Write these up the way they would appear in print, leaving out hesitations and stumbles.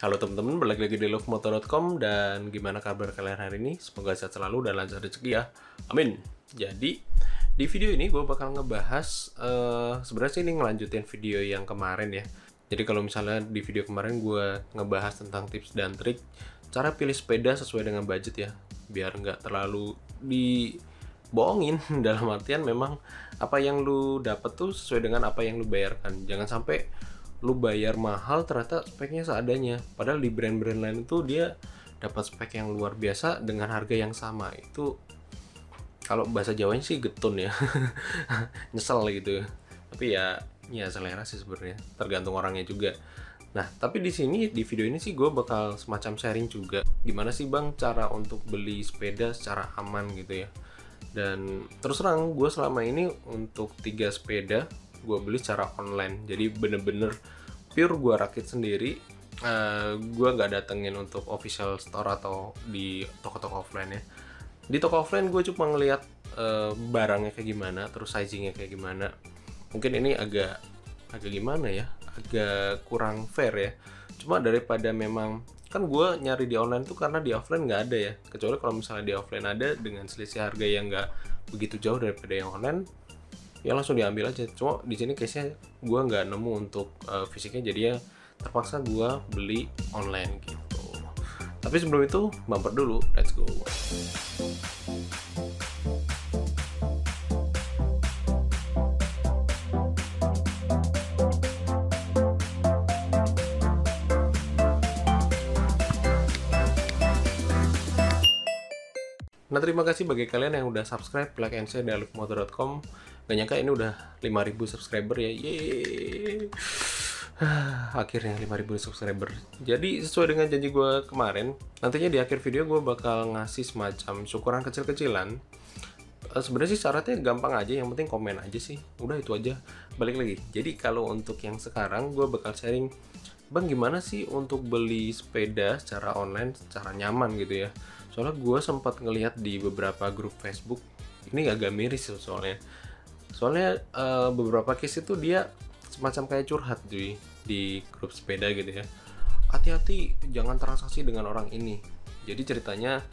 Halo teman-teman, balik lagi di lovemoto.com. Dan gimana kabar kalian hari ini? Semoga sehat selalu dan lancar rezeki ya, amin. Jadi di video ini gue bakal ngebahas sebenarnya sih ini ngelanjutin video yang kemarin ya. Jadi kalau misalnya di video kemarin gue ngebahas tentang tips dan trik cara pilih sepeda sesuai dengan budget ya, biar nggak terlalu dibohongin. Dalam artian memang apa yang lu dapet tuh sesuai dengan apa yang lu bayarkan. Jangan sampai lu bayar mahal ternyata speknya seadanya, padahal di brand-brand lain itu dia dapat spek yang luar biasa dengan harga yang sama. Itu kalau bahasa Jawanya sih getun ya. Nyesel gitu. Tapi ya selera sih sebenarnya, tergantung orangnya juga. Nah, tapi di sini di video ini sih gue bakal semacam sharing juga gimana sih Bang cara untuk beli sepeda secara aman gitu ya. Dan terus terang gue selama ini untuk 3 sepeda gue beli secara online, jadi bener-bener pure gue rakit sendiri. Gue nggak datengin untuk official store atau di toko-toko offline ya. Di toko offline gue cuma ngelihat barangnya kayak gimana, terus sizingnya kayak gimana. Mungkin ini agak gimana ya, agak kurang fair ya. Cuma daripada memang kan gue nyari di online tuh karena di offline nggak ada ya, kecuali kalau misalnya di offline ada dengan selisih harga yang nggak begitu jauh daripada yang online, ya langsung diambil aja. Cuma di sini case-nya gue nggak nemu untuk fisiknya, jadi ya terpaksa gue beli online gitu. Tapi sebelum itu bumper dulu, let's go. Nah, terima kasih bagi kalian yang udah subscribe, like, and share di lovemoto.com. Gak nyangka ini udah 5.000 subscriber ya. Yeay. Akhirnya 5.000 subscriber. Jadi sesuai dengan janji gue kemarin, nantinya di akhir video gue bakal ngasih semacam syukuran kecil-kecilan. Sebenarnya sih syaratnya gampang aja, yang penting komen aja sih. Udah itu aja. Balik lagi. Jadi kalau untuk yang sekarang gue bakal sharing, Bang gimana sih untuk beli sepeda secara online, secara nyaman gitu ya. Soalnya gue sempat ngelihat di beberapa grup Facebook, ini agak miris soalnya. Soalnya beberapa case itu dia semacam kayak curhat di grup sepeda gitu ya. Hati-hati jangan transaksi dengan orang ini. Jadi ceritanya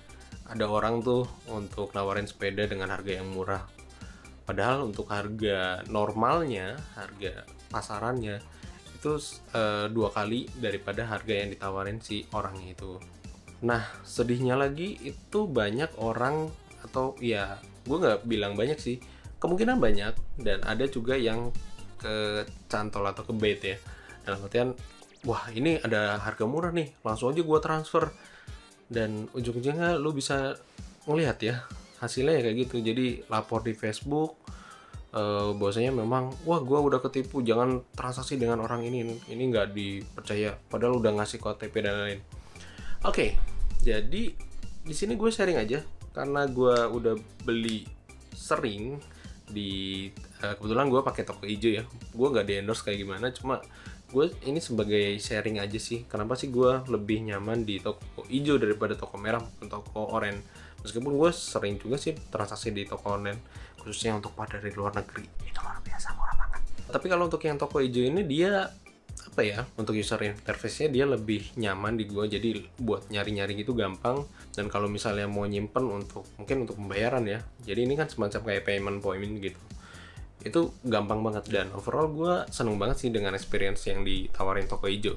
ada orang tuh untuk nawarin sepeda dengan harga yang murah. Padahal untuk harga normalnya, harga pasarannya itu 2 kali daripada harga yang ditawarin si orangnya itu. Nah, sedihnya lagi itu banyak orang, atau ya gue nggak bilang banyak sih, kemungkinan banyak, dan ada juga yang kecantol atau kebait ya. Dalam artian, wah ini ada harga murah nih, langsung aja gue transfer. Dan ujung-ujungnya lu bisa ngelihat ya, hasilnya ya kayak gitu. Jadi lapor di Facebook, bahwasanya memang, wah gue udah ketipu, jangan transaksi dengan orang ini nggak dipercaya. Padahal udah ngasih OTP dan lain-lain. Oke, jadi di sini gue sharing aja karena gue udah beli sering di kebetulan gue pakai toko hijau ya. Gue nggak di endorse kayak gimana, cuma gue ini sebagai sharing aja sih. Kenapa sih gue lebih nyaman di toko hijau daripada toko merah atau toko oranye? Meskipun gue sering juga sih transaksi di toko online, khususnya untuk pada dari luar negeri, itu luar biasa murah banget. Tapi kalau untuk yang toko hijau ini dia apa ya, untuk user interface-nya dia lebih nyaman di gua, jadi buat nyari-nyari gitu gampang. Dan kalau misalnya mau nyimpen untuk mungkin untuk pembayaran ya, jadi ini kan semacam kayak payment point gitu, itu gampang banget. Dan overall gua seneng banget sih dengan experience yang ditawarin toko hijau.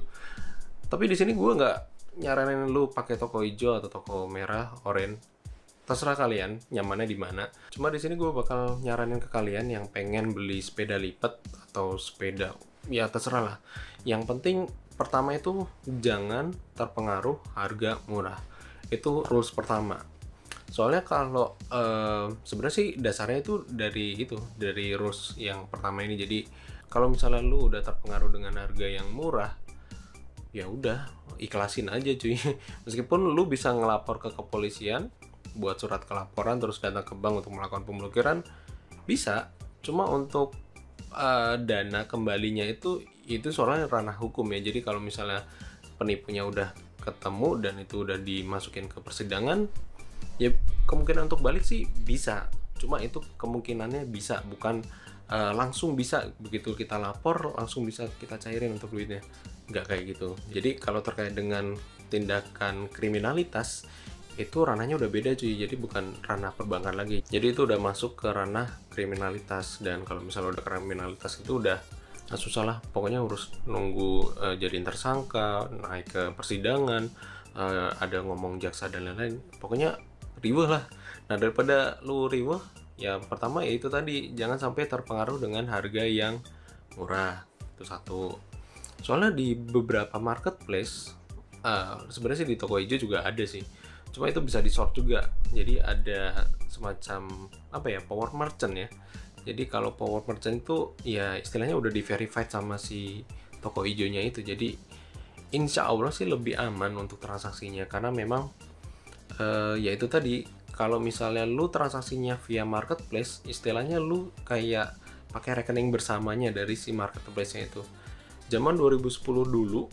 Tapi di sini gua nggak nyaranin lu pakai toko hijau atau toko merah, oranye, terserah kalian nyamannya di mana. Cuma di sini gue bakal nyaranin ke kalian yang pengen beli sepeda lipat atau sepeda, ya terserah lah. Yang penting pertama itu jangan terpengaruh harga murah. Itu rules pertama. Soalnya kalau sebenarnya sih dasarnya itu dari rules yang pertama ini. Jadi kalau misalnya lu udah terpengaruh dengan harga yang murah, ya udah ikhlasin aja cuy. Meskipun lu bisa ngelapor ke kepolisian, buat surat kelaporan terus datang ke bank untuk melakukan pemblokiran, bisa. Cuma untuk dana kembalinya itu soalnya ranah hukum ya. Jadi kalau misalnya penipunya udah ketemu dan itu udah dimasukin ke persidangan, ya kemungkinan untuk balik sih bisa. Cuma itu kemungkinannya bisa, bukan langsung bisa begitu kita lapor langsung bisa kita cairin untuk duitnya. nggak kayak gitu. Jadi kalau terkait dengan tindakan kriminalitas, itu ranahnya udah beda cuy, jadi bukan ranah perbankan lagi, jadi itu udah masuk ke ranah kriminalitas. Dan kalau misalnya udah kriminalitas itu udah susah lah, pokoknya harus nunggu jadiin tersangka, naik ke persidangan, ada ngomong jaksa dan lain-lain, pokoknya riweh lah. Nah daripada lu riweh, ya pertama ya itu tadi, jangan sampai terpengaruh dengan harga yang murah, itu satu. Soalnya di beberapa marketplace, sebenarnya sih di toko hijau juga ada sih, cuma itu bisa di sort juga. Jadi ada semacam apa ya, power merchant ya. Jadi kalau power merchant itu ya istilahnya udah di verified sama si toko hijaunya itu. Jadi insya Allah sih lebih aman untuk transaksinya, karena memang ya itu tadi, kalau misalnya lu transaksinya via marketplace, istilahnya lu kayak pakai rekening bersamanya dari si marketplace-nya itu. Zaman 2010 dulu,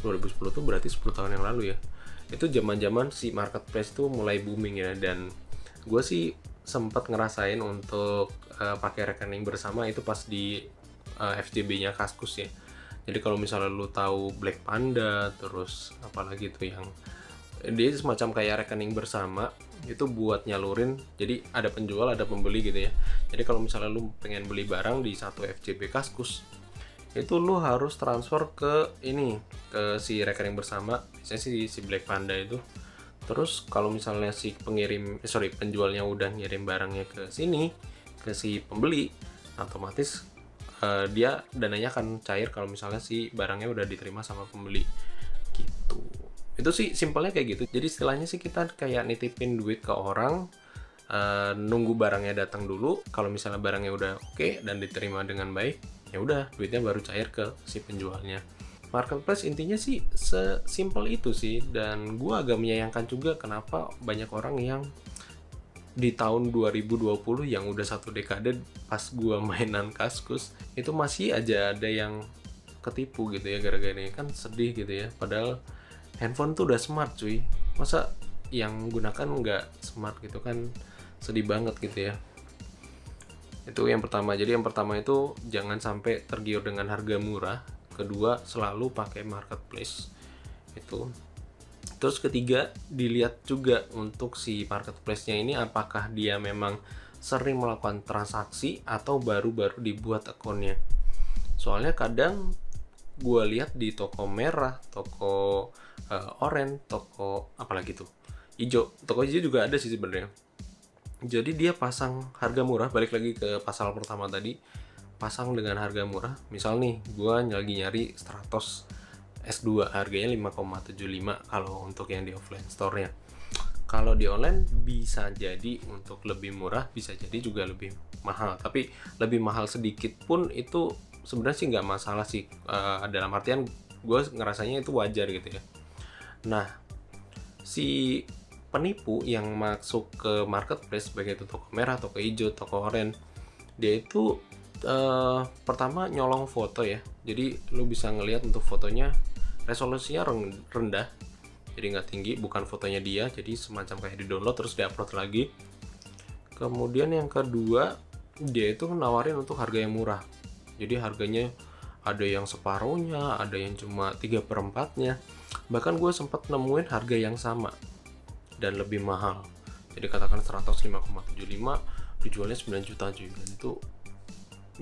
2010 tuh berarti 10 tahun yang lalu ya, itu zaman-zaman si marketplace tuh mulai booming ya. Dan gue sih sempat ngerasain untuk pakai rekening bersama itu pas di FJB-nya Kaskus ya. Jadi kalau misalnya lu tahu Black Panda, terus apalagi tuh yang dia semacam kayak rekening bersama, itu buat nyalurin, jadi ada penjual ada pembeli gitu ya. Jadi kalau misalnya lu pengen beli barang di satu FJB Kaskus, itu lu harus transfer ke ini, ke si rekening bersama, biasanya si Black Panda itu. Terus kalau misalnya si penjualnya udah ngirim barangnya ke sini, ke si pembeli, otomatis dia dananya akan cair kalau misalnya si barangnya udah diterima sama pembeli gitu. Itu sih simpelnya kayak gitu. Jadi istilahnya sih kita kayak nitipin duit ke orang, nunggu barangnya datang dulu. Kalau misalnya barangnya udah oke dan diterima dengan baik, ya udah duitnya baru cair ke si penjualnya. Marketplace intinya sih sesimpel itu sih. Dan gue agak menyayangkan juga kenapa banyak orang yang di tahun 2020 yang udah satu dekade pas gue mainan Kaskus, itu masih aja ada yang ketipu gitu ya gara-gara ini. Kan sedih gitu ya, padahal handphone tuh udah smart cuy, masa yang gunakan nggak smart gitu kan, sedih banget gitu ya. Itu yang pertama. Jadi yang pertama itu jangan sampai tergiur dengan harga murah. Kedua, selalu pakai marketplace itu. Terus ketiga, dilihat juga untuk si marketplace-nya ini apakah dia memang sering melakukan transaksi atau baru-baru dibuat akunnya. Soalnya kadang gue lihat di toko merah, toko oranye, toko apalagi tuh hijau, toko hijau juga ada sih sebenarnya. Jadi dia pasang harga murah, balik lagi ke pasal pertama tadi, pasang dengan harga murah. Misal nih, gue lagi nyari Stratos S2, harganya 5,75 kalau untuk yang di offline store-nya. Kalau di online bisa jadi untuk lebih murah, bisa jadi juga lebih mahal. Tapi lebih mahal sedikit pun itu sebenarnya sih nggak masalah sih. Dalam artian gue ngerasanya itu wajar gitu ya. Nah, si penipu yang masuk ke marketplace, baik itu toko merah, toko hijau, toko oranye, dia itu pertama nyolong foto ya. Jadi lu bisa ngelihat untuk fotonya resolusinya rendah, jadi nggak tinggi, bukan fotonya dia, jadi semacam kayak di download terus diupload lagi. Kemudian yang kedua, dia itu nawarin untuk harga yang murah. Jadi harganya ada yang separuhnya, ada yang cuma 3/4-nya. Bahkan gue sempat nemuin harga yang sama dan lebih mahal. Jadi katakan 105,75 dijualnya 9 juta cuy. Dan itu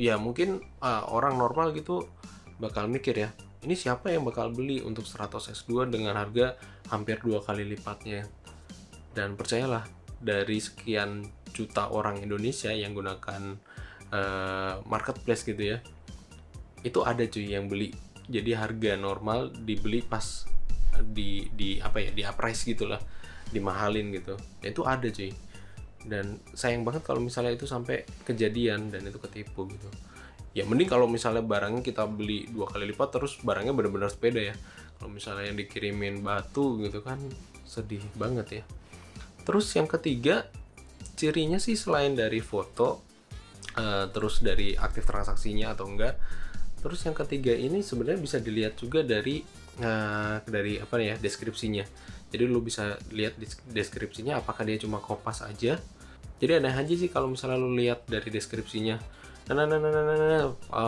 ya mungkin orang normal gitu bakal mikir ya, ini siapa yang bakal beli untuk Stratos S2 dengan harga hampir 2 kali lipatnya. Dan percayalah, dari sekian juta orang Indonesia yang gunakan marketplace gitu ya, itu ada cuy yang beli. Jadi harga normal dibeli pas di apa ya, di upprice gitulah, dimahalin gitu. Itu ada cuy. Dan sayang banget kalau misalnya itu sampai kejadian dan itu ketipu gitu. Ya mending kalau misalnya barangnya kita beli 2 kali lipat terus barangnya benar-benar sepeda ya. Kalau misalnya yang dikirimin batu gitu kan sedih banget ya. Terus yang ketiga, cirinya sih selain dari foto, terus dari aktif transaksinya atau enggak, terus yang ketiga ini sebenarnya bisa dilihat juga dari apa ya, deskripsinya. Jadi lu bisa lihat deskripsinya apakah dia cuma kopas aja. Jadi aneh aja sih kalau misalnya lu lihat dari deskripsinya,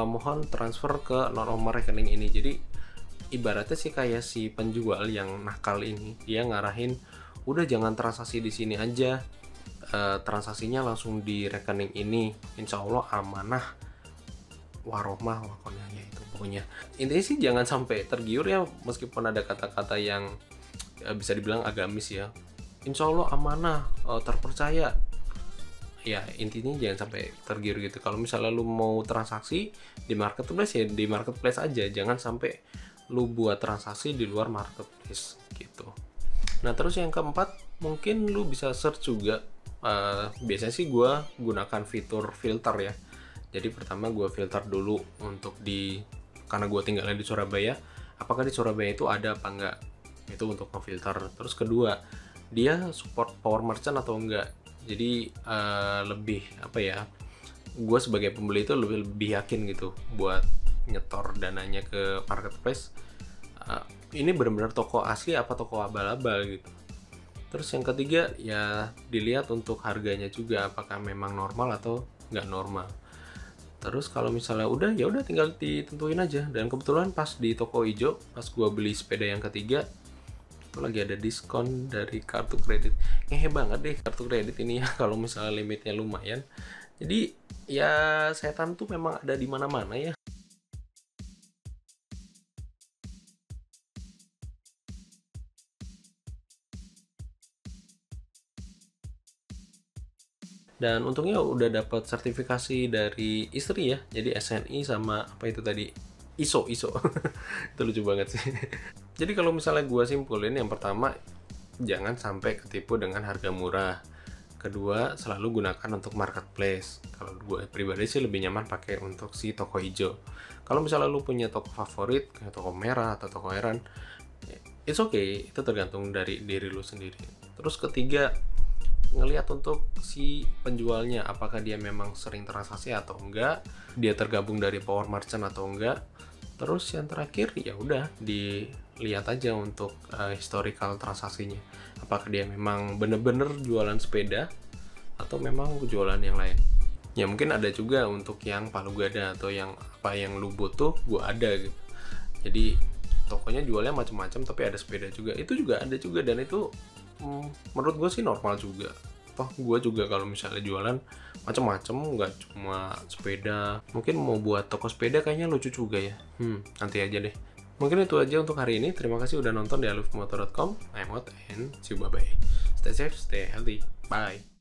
mohon transfer ke nomor rekening ini. Jadi ibaratnya sih kayak si penjual yang nakal ini, dia ngarahin udah jangan transaksi di sini aja, transaksinya langsung di rekening ini, insya Allah amanah warohmah wakonnya, ya itu pokoknya intinya sih jangan sampai tergiur ya, meskipun ada kata-kata yang bisa dibilang agamis ya, insya Allah amanah, terpercaya ya, intinya jangan sampai tergiur gitu. Kalau misalnya lu mau transaksi di marketplace ya di marketplace aja, jangan sampai lu buat transaksi di luar marketplace gitu. Nah terus yang keempat, mungkin lu bisa search juga, biasanya sih gue gunakan fitur filter ya. Jadi pertama gue filter dulu untuk karena gue tinggalnya di Surabaya, apakah di Surabaya itu ada apa enggak, itu untuk ngefilter. Terus kedua, dia support power merchant atau enggak. Jadi lebih apa ya, gue sebagai pembeli itu lebih yakin gitu buat nyetor dananya ke marketplace, ini benar-benar toko asli apa toko abal-abal gitu. Terus yang ketiga ya dilihat untuk harganya juga, apakah memang normal atau nggak normal. Terus kalau misalnya udah ya udah tinggal ditentuin aja. Dan kebetulan pas di toko hijau, pas gue beli sepeda yang ketiga itu lagi ada diskon dari kartu kredit. Ngehe banget deh kartu kredit ini ya kalau misalnya limitnya lumayan. Jadi ya setan tuh memang ada di mana-mana ya. Dan untungnya udah dapat sertifikasi dari istri ya. Jadi SNI sama apa itu tadi? ISO. Itu lucu banget sih. Jadi kalau misalnya gue simpulin, yang pertama jangan sampai ketipu dengan harga murah. Kedua, selalu gunakan untuk marketplace. Kalau gue pribadi sih lebih nyaman pakai untuk si toko hijau. Kalau misalnya lu punya toko favorit kayak toko merah atau toko heran, it's okay, itu tergantung dari diri lu sendiri. Terus ketiga, ngelihat untuk si penjualnya, apakah dia memang sering transaksi atau enggak, dia tergabung dari power merchant atau enggak. Terus yang terakhir ya udah dilihat aja untuk historical transaksinya, apakah dia memang bener-bener jualan sepeda atau memang jualan yang lain. Ya mungkin ada juga untuk yang palu gada atau yang apa yang lu butuh gua ada gitu. Jadi tokonya jualnya macam-macam tapi ada sepeda juga, itu juga ada juga. Dan itu menurut gue sih normal juga. Toh gue juga kalau misalnya jualan macam-macam, nggak cuma sepeda. Mungkin mau buat toko sepeda kayaknya lucu juga ya. Nanti aja deh. Mungkin itu aja untuk hari ini. Terima kasih udah nonton di alufmotor.com. I'm out and see you, bye bye. Stay safe, stay healthy. Bye.